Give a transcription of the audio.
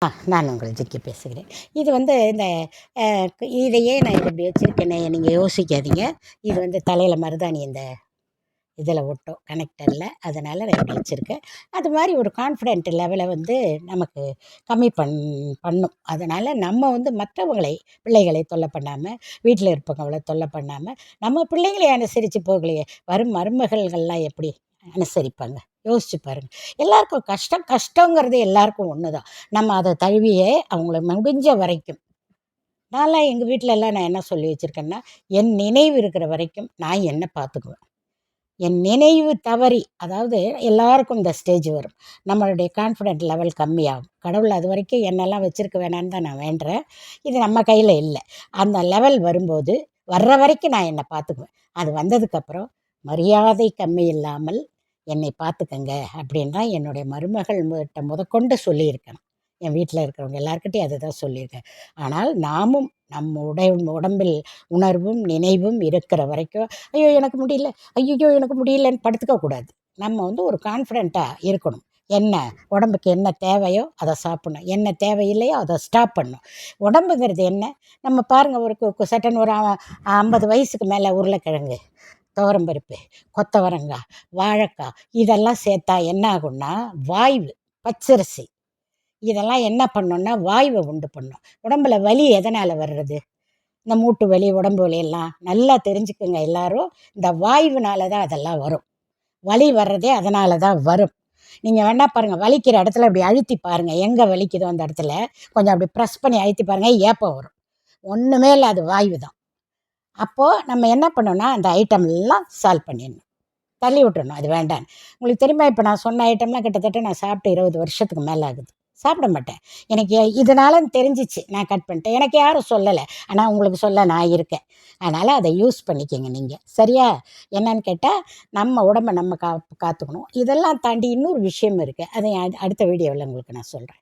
நான் உங்கள் ஜிக்கி பேசுகிறேன். இது இந்த அ இதையே நான் இப்படி வச்சுருக்கேனே நீங்கள் யோசிக்காதீங்க. இது தலையில மருதாணி இந்த இதில ஒட்டும் கனெக்டர்ல. அதனால நான் இப்படி வச்சுருக்கேன். அது மாரி ஒரு கான்ஃபிடென்ட் லெவல நமக்கு கம்மி பண்ணும். அதனால நம்ம மற்றவங்களை பிள்ளைகளை தொல்ல பண்ணாம, வீட்ல இருப்பவங்கள தொல்ல பண்ணாம, நம்ம பிள்ளைங்கள அனுசரிச்சு போகலையே! வரும் மருமகள்கள்லாம் எப்படி அனுசரிப்பாங்க? யோசிச்சு பாருங்க. எல்லாருக்கும் கஷ்டம் கஷ்டங்கிறது எல்லாருக்கும் ஒண்ணு தான். நம்ம அத தழுவியே அவங்கள முடிஞ்ச வரைக்கும் நான்லாம் எங்க வீட்லலாம் நான் என்ன சொல்லி வச்சிருக்கேன்னா, என் நினைவு இருக்கிற வரைக்கும் நான் என்ன பார்த்துக்குவேன். என் நினைவு தவறி அதாவது எல்லாருக்கும் இந்த ஸ்டேஜ் வரும். நம்மளுடைய கான்ஃபிடென்ட் லெவல் கம்மியாகும். கடவுள் அதுவரைக்கும் என்னெல்லாம் வச்சிருக்க வேணான்னு தான் நான் வேண்டுறேன். இது நம்ம கையில இல்ல. அந்த லெவல் வரும்போது, வர்ற வரைக்கும் நான் என்ன பார்த்துக்குவேன். அது வந்ததுக்கப்புறம் மரியாதை கம்மி இல்லாமல் என்னை பார்த்துக்கங்க அப்படின்னு தான் என்னுடைய மருமகள் முதற்கொண்டு சொல்லியிருக்கேன். என் வீட்ல இருக்கிறவங்க எல்லார்கிட்டயும் அதுதான் சொல்லியிருக்கேன். ஆனால் நாமும் நம்ம உடம்பில் உணர்வும், நினைவும் இருக்கிற வரைக்கும், "ஐயோ! எனக்கு முடியல. ஐய்யய்யோ! எனக்கு முடியலன்னு" படுத்துக்க கூடாது. நம்ம ஒரு கான்ஃபிடென்ட்டா இருக்கணும். என்ன உடம்புக்கு என்ன தேவையோ அத சாப்பிடணும். என்ன தேவையில்லையோ அத ஸ்டாப் பண்ணணும். உடம்புங்கிறது என்ன? நம்ம பாருங்க ஒரு சட்டுன்னு ஒரு 50 வயசுக்கு மேல உருளைக்கிழங்கு, துவரம்பருப்பு, கொத்தவரங்காய், வாழைக்காய் இதெல்லாம் சேர்த்தா என்ன ஆகும்னா, வாய்வு, பச்சரிசி இதெல்லாம் என்ன பண்ணும்னா, வாய்வ உண்டு பண்ணும். உடம்புல வலி எதனால வர்றது? இந்த மூட்டு வலி, உடம்பு வலி எல்லாம் நல்லா தெரிஞ்சுக்கங்க எல்லாரும். இந்த வாய்வுனால தான் அதெல்லாம் வரும். வலி வர்றதே அதனால தான் வரும். நீங்க வேணா பாருங்க, வலிக்கிற இடத்துல இப்படி அழுத்தி பாருங்க. எங்க வலிக்குதோ அந்த இடத்துல, கொஞ்சம் அப்படி பிரஸ் பண்ணி அழுத்தி பாருங்க, ஏப்பம் வரும். ஒண்ணுமே இல்ல அது வாய்வு தான். அப்போ நம்ம என்ன பண்ணணும்னா, அந்த ஐட்டம் எல்லாம் சால்வ் பண்ணிடணும். தள்ளி விட்டுறணும். அது வேண்டான்னு. உங்களுக்கு தெரியுமா, இப்ப நான் சொன்ன ஐட்டம்லாம் கிட்டத்தட்ட நான் சாப்பிட்டு 20 வருஷத்துக்கு மேல ஆகுது. சாப்பிட மாட்டேன். எனக்கு இதனாலன்னு தெரிஞ்சிச்சு. நான் கட் பண்ணிட்டேன். எனக்கு யாரும் சொல்லல. ஆனா உங்களுக்கு சொல்ல நான் இருக்கேன். அதனால அத யூஸ் பண்ணிக்கங்க நீங்க. சரியா? என்னன்னு கேட்டா, நம்ம உடம்ப நம்ம காத்துக்கணும். இதெல்லாம் தாண்டி இன்னொரு விஷயம் இருக்கு. அதை அடுத்த வீடியோல உங்களுக்கு நான் சொல்றேன்.